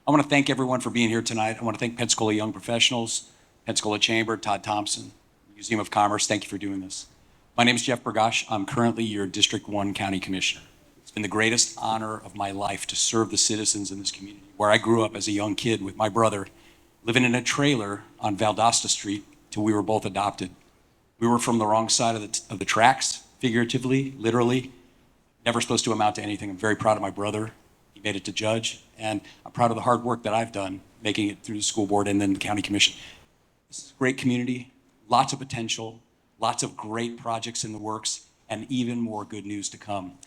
I want to thank everyone for being here tonight. I want to thank Pensacola Young Professionals, Pensacola Chamber, Todd Thompson, Museum of Commerce. Thank you for doing this. My name is Jeff Burgash. I'm currently your District 1 County Commissioner. It's been the greatest honor of my life to serve the citizens in this community, where I grew up as a young kid with my brother, living in a trailer on Valdosta Street till we were both adopted. We were from the wrong side of the tracks, figuratively, literally. Never supposed to amount to anything. I'm very proud of my brother. He made it to judge, and I'm proud of the hard work that I've done making it through the school board and then the county commission. This is a great community, lots of potential, lots of great projects in the works, and even more good news to come.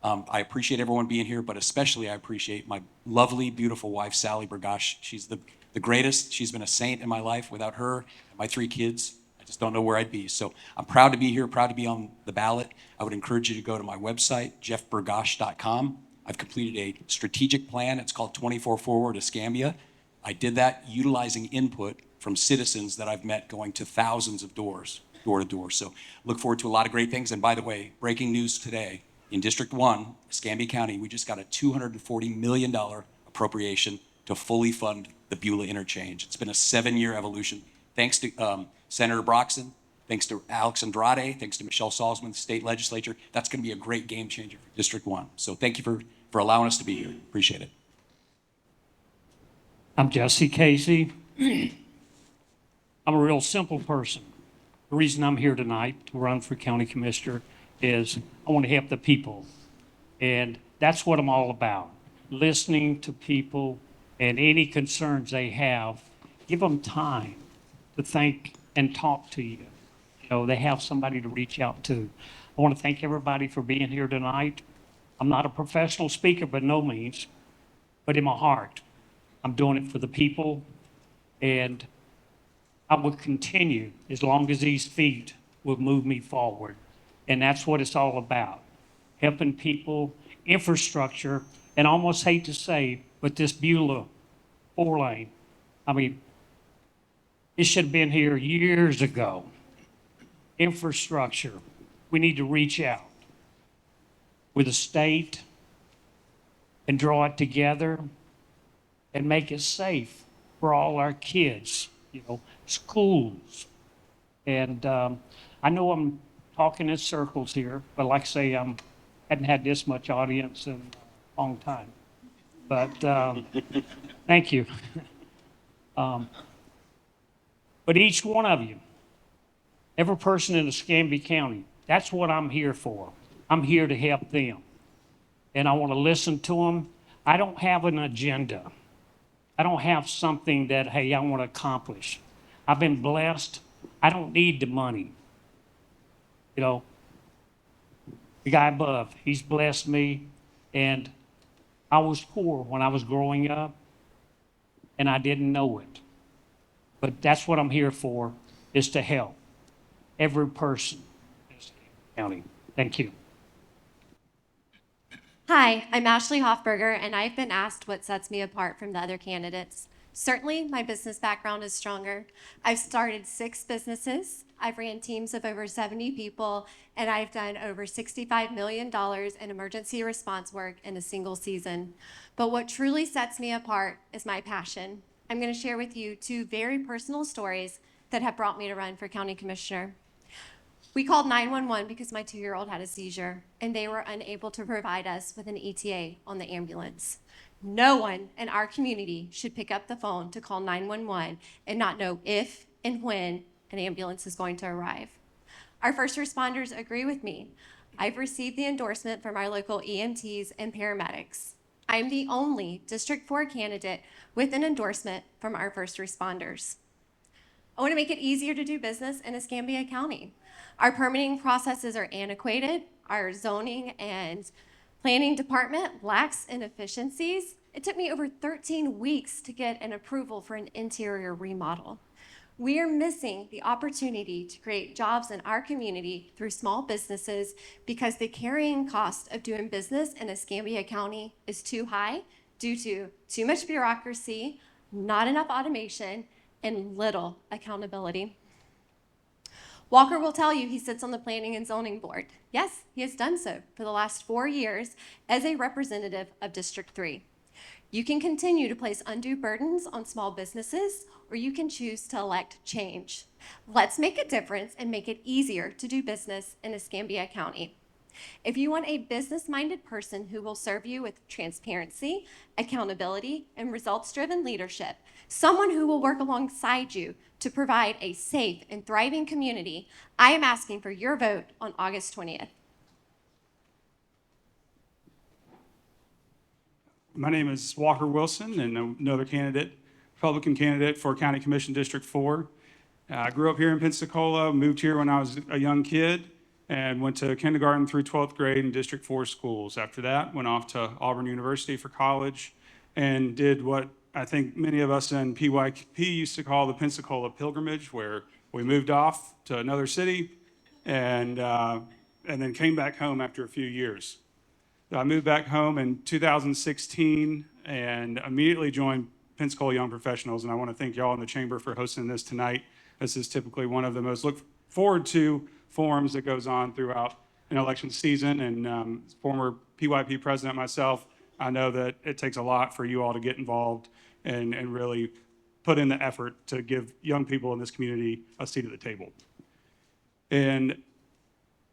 I appreciate everyone being here, but especially I appreciate my lovely, beautiful wife, Sally Burgash. She's the greatest. She's been a saint in my life. Without her and my 3 kids, I just don't know where I'd be. So I'm proud to be here, proud to be on the ballot. I would encourage you to go to my website, jeffburgash.com. I've completed a strategic plan. It's called 24 Forward Escambia. I did that utilizing input from citizens that I've met going to thousands of doors, door to door. So look forward to a lot of great things. And by the way, breaking news today, in District 1, Escambia County, we just got a $240 million appropriation to fully fund the Beulah interchange. It's been a 7-year evolution. Thanks to Senator Broxton, thanks to Alex Andrade, thanks to Michelle Salzman, the state legislature. That's going to be a great game changer for District 1. So thank you for allowing us to be here. Appreciate it. I'm Jesse Casey. I'm a real simple person. The reason I'm here tonight to run for county commissioner is I want to help the people. And that's what I'm all about. Listening to people and any concerns they have, give them time to think and talk to you. You know, they have somebody to reach out to. I want to thank everybody for being here tonight. I'm not a professional speaker by no means, but in my heart, I'm doing it for the people, and I will continue as long as these feet will move me forward. And that's what it's all about, helping people, infrastructure, and I almost hate to say, but this Beulah 4-lane, I mean, it should have been here years ago. Infrastructure, we need to reach out with the state and draw it together and make it safe for all our kids, you know, schools. And I know I'm talking in circles here, but like I say, hadn't had this much audience in a long time. But thank you. But each one of you, every person in Escambia County, that's what I'm here for. I'm here to help them. And I want to listen to them. I don't have an agenda. I don't have something that, hey, I want to accomplish. I've been blessed. I don't need the money. You know, the guy above, he's blessed me. And I was poor when I was growing up, and I didn't know it. But that's what I'm here for, is to help every person in Escambia County. Thank you. Hi, I'm Ashley Hoffberger, and I've been asked what sets me apart from the other candidates. Certainly, my business background is stronger. I've started 6 businesses. I've ran teams of over 70 people, and I've done over $65 million in emergency response work in a single season. But what truly sets me apart is my passion. I'm going to share with you 2 very personal stories that have brought me to run for county commissioner. We called 911 because my 2-year-old had a seizure, and they were unable to provide us with an ETA on the ambulance. No one in our community should pick up the phone to call 911 and not know if and when an ambulance is going to arrive. Our first responders agree with me. I've received the endorsement from our local EMTs and paramedics. I'm the only District 4 candidate with an endorsement from our first responders. I want to make it easier to do business in Escambia County. Our permitting processes are antiquated. Our zoning and planning department lacks inefficiencies. It took me over 13 weeks to get an approval for an interior remodel. We are missing the opportunity to create jobs in our community through small businesses because the carrying cost of doing business in Escambia County is too high due to too much bureaucracy, not enough automation, and little accountability. Walker will tell you he sits on the Planning and Zoning Board. Yes, he has done so for the last 4 years as a representative of District 3. You can continue to place undue burdens on small businesses, or you can choose to elect change. Let's make a difference and make it easier to do business in Escambia County. If you want a business-minded person who will serve you with transparency, accountability, and results-driven leadership, someone who will work alongside you to provide a safe and thriving community, I am asking for your vote on August 20th. My name is Walker Wilson, and I'm another candidate, Republican candidate for County Commission District 4. I grew up here in Pensacola, moved here when I was a young kid, and went to kindergarten through 12th grade in District 4 schools. After that, went off to Auburn University for college and did what I think many of us in PYP used to call the Pensacola pilgrimage, where we moved off to another city and then came back home after a few years. I moved back home in 2016 and immediately joined Pensacola Young Professionals, and I want to thank y'all in the chamber for hosting this tonight. This is typically one of the most looked forward to forums that goes on throughout an election season, and former PYP president myself, I know that it takes a lot for you all to get involved and really put in the effort to give young people in this community a seat at the table. And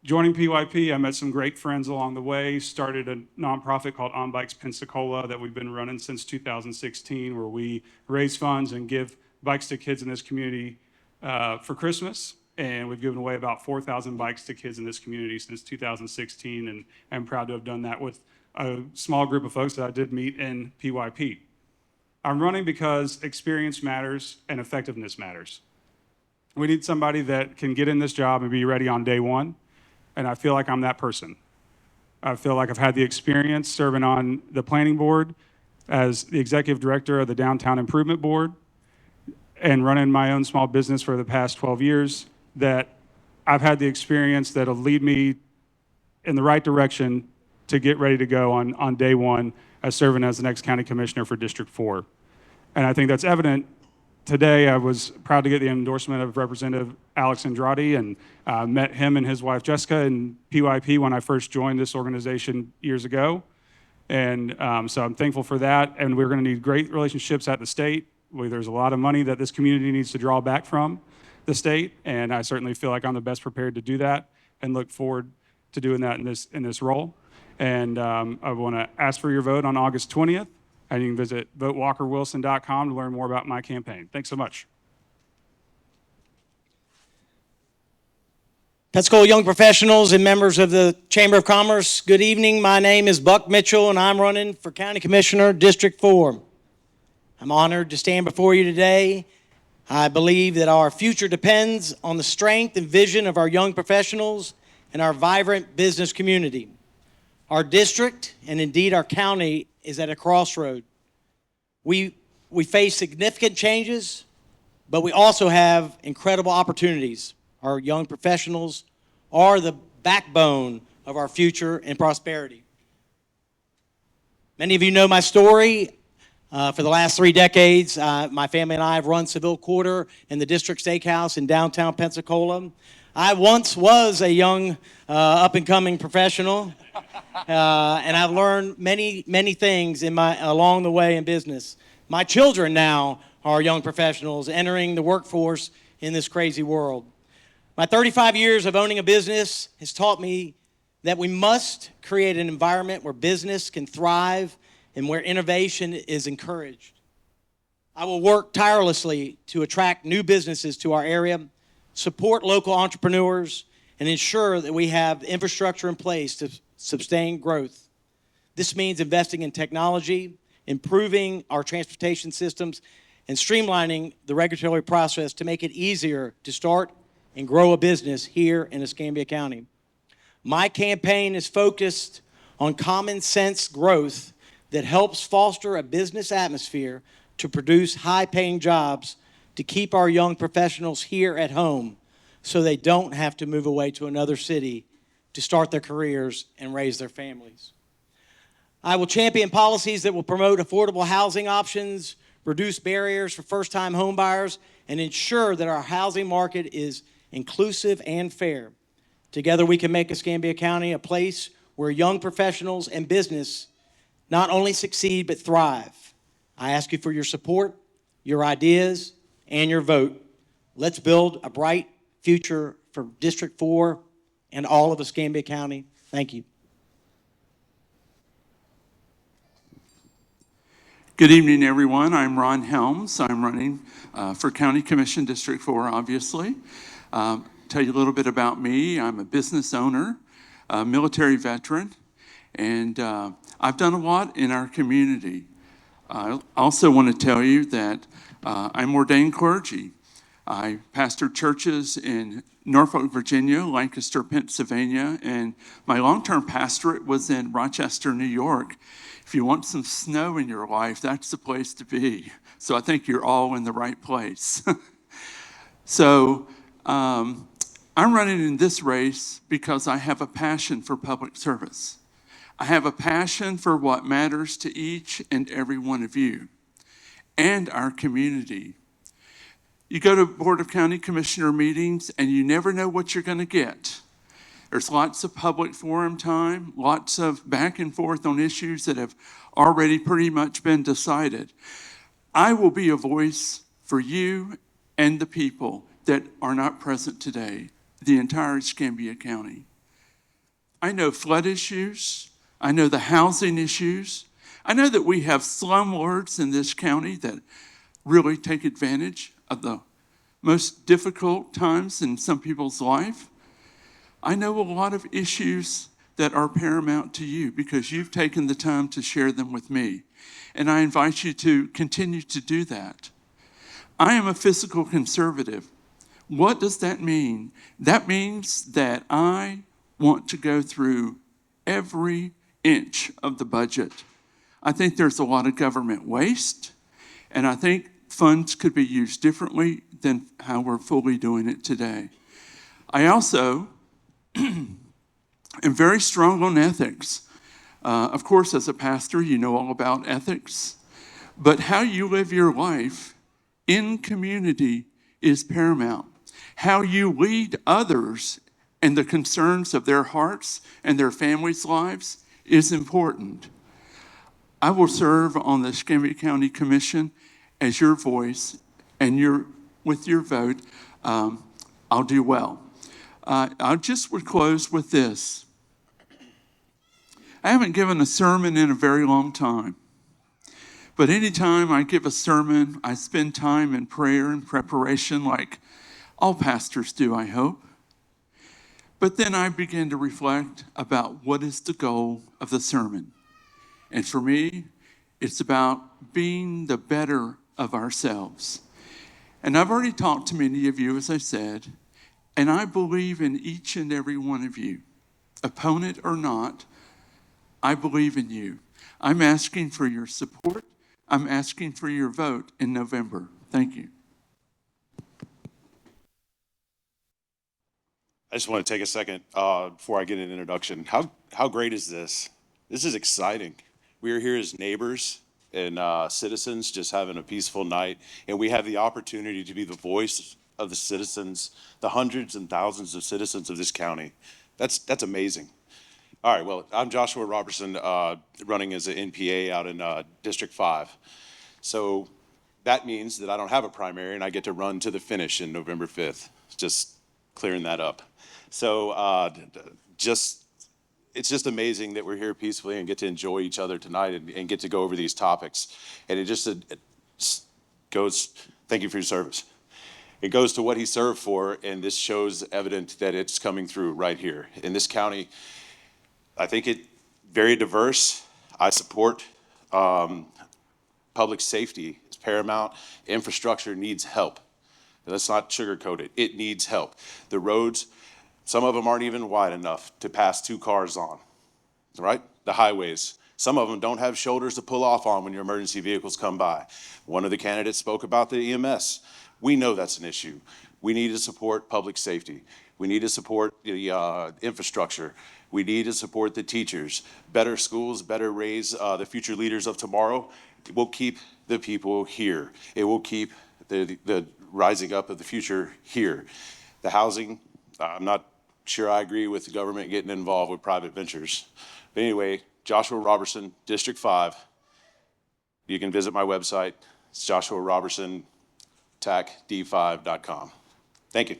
joining PYP, I met some great friends along the way, started a nonprofit called On Bikes Pensacola that we've been running since 2016, where we raise funds and give bikes to kids in this community for Christmas. And we've given away about 4,000 bikes to kids in this community since 2016, and I'm proud to have done that with a small group of folks that I did meet in PYP. I'm running because experience matters and effectiveness matters. We need somebody that can get in this job and be ready on day one, and I feel like I'm that person. I feel like I've had the experience serving on the planning board as the executive director of the Downtown Improvement Board and running my own small business for the past 12 years, that I've had the experience that'll lead me in the right direction to get ready to go on day one as serving as the next county commissioner for District 4. And I think that's evident today. I was proud to get the endorsement of Representative Alex Andrade, and met him and his wife Jessica in PYP when I first joined this organization years ago. And so I'm thankful for that. And we're going to need great relationships at the state. There's a lot of money that this community needs to draw back from the state, and I certainly feel like I'm the best prepared to do that and look forward to doing that in this role. And I want to ask for your vote on August 20th, and you can visit votewalkerwilson.com to learn more about my campaign. Thanks so much. Pensacola Young Professionals and members of the Chamber of Commerce, good evening. My name is Buck Mitchell, and I'm running for County Commissioner, District 4. I'm honored to stand before you today. I believe that our future depends on the strength and vision of our young professionals and our vibrant business community. Our district, and indeed our county, is at a crossroad. We face significant changes, but we also have incredible opportunities. Our young professionals are the backbone of our future and prosperity. Many of you know my story. For the last 3 decades, my family and I have run Seville Quarter and the District Steakhouse in downtown Pensacola. I once was a young, up-and-coming professional, and I've learned many, many things along the way in business. My children now are young professionals entering the workforce in this crazy world. My 35 years of owning a business has taught me that we must create an environment where business can thrive and where innovation is encouraged. I will work tirelessly to attract new businesses to our area, support local entrepreneurs, and ensure that we have infrastructure in place to sustain growth. This means investing in technology, improving our transportation systems, and streamlining the regulatory process to make it easier to start and grow a business here in Escambia County. My campaign is focused on common sense growth that helps foster a business atmosphere to produce high-paying jobs to keep our young professionals here at home so they don't have to move away to another city to start their careers and raise their families. I will champion policies that will promote affordable housing options, reduce barriers for first-time homebuyers, and ensure that our housing market is inclusive and fair. Together, we can make Escambia County a place where young professionals and business not only succeed but thrive. I ask you for your support, your ideas, and your vote. Let's build a bright future for District 4 and all of Escambia County. Thank you. Good evening, everyone. I'm Ron Helms. I'm running for County Commission District 4, obviously. Tell you a little bit about me. I'm a business owner, a military veteran, and I've done a lot in our community. I also want to tell you that I'm ordained clergy. I pastored churches in Norfolk, Virginia, Lancaster, Pennsylvania, and my long-term pastorate was in Rochester, New York. If you want some snow in your life, that's the place to be. So I think you're all in the right place. So I'm running in this race because I have a passion for public service. I have a passion for what matters to each and every one of you and our community. You go to Board of County Commissioner meetings and you never know what you're going to get. There's lots of public forum time, lots of back and forth on issues that have already pretty much been decided. I will be a voice for you and the people that are not present today, the entire Escambia County. I know flood issues. I know the housing issues. I know that we have slumlords in this county that really take advantage of the most difficult times in some people's life. I know a lot of issues that are paramount to you because you've taken the time to share them with me. And I invite you to continue to do that. I am a fiscal conservative. What does that mean? That means that I want to go through every inch of the budget. I think there's a lot of government waste, and I think funds could be used differently than how we're fully doing it today. I also am very strong on ethics. Of course, as a pastor, you know all about ethics, but how you live your life in community is paramount. How you lead others and the concerns of their hearts and their families' lives is important. I will serve on the Escambia County Commission as your voice, and with your vote, I'll do well. I just would close with this. I haven't given a sermon in a very long time, but anytime I give a sermon, I spend time in prayer and preparation like all pastors do, I hope. But then I begin to reflect about what is the goal of the sermon. And for me, it's about being the better of ourselves. And I've already talked to many of you, as I said, and I believe in each and every one of you. Opponent or not, I believe in you. I'm asking for your support. I'm asking for your vote in November. Thank you. I just want to take a second before I get an introduction. How great is this? This is exciting. We are here as neighbors and citizens just having a peaceful night, and we have the opportunity to be the voice of the citizens, the hundreds and thousands of citizens of this county. That's amazing. All right, well, I'm Joshua Robertson, running as an NPA out in District 5. So that means that I don't have a primary, and I get to run to the finish in November 5th. Just clearing that up. So it's just amazing that we're here peacefully and get to enjoy each other tonight and get to go over these topics. And it goes, thank you for your service. It goes to what he served for, and this shows evident that it's coming through right here. In this county, I think it very diverse. I support public safety. It's paramount. Infrastructure needs help. Let's not sugarcoat it. It needs help. The roads, some of them aren't even wide enough to pass two cars on, right? The highways, some of them don't have shoulders to pull off on when your emergency vehicles come by. One of the candidates spoke about the EMS. We know that's an issue. We need to support public safety. We need to support the infrastructure. We need to support the teachers. Better schools, better raise the future leaders of tomorrow. It will keep the people here. It will keep the rising up of the future here. The housing, I'm not sure I agree with the government getting involved with private ventures. But anyway, Joshua Robertson, District 5. you can visit my website. It's joshuarobertsontacd5.com. Thank you.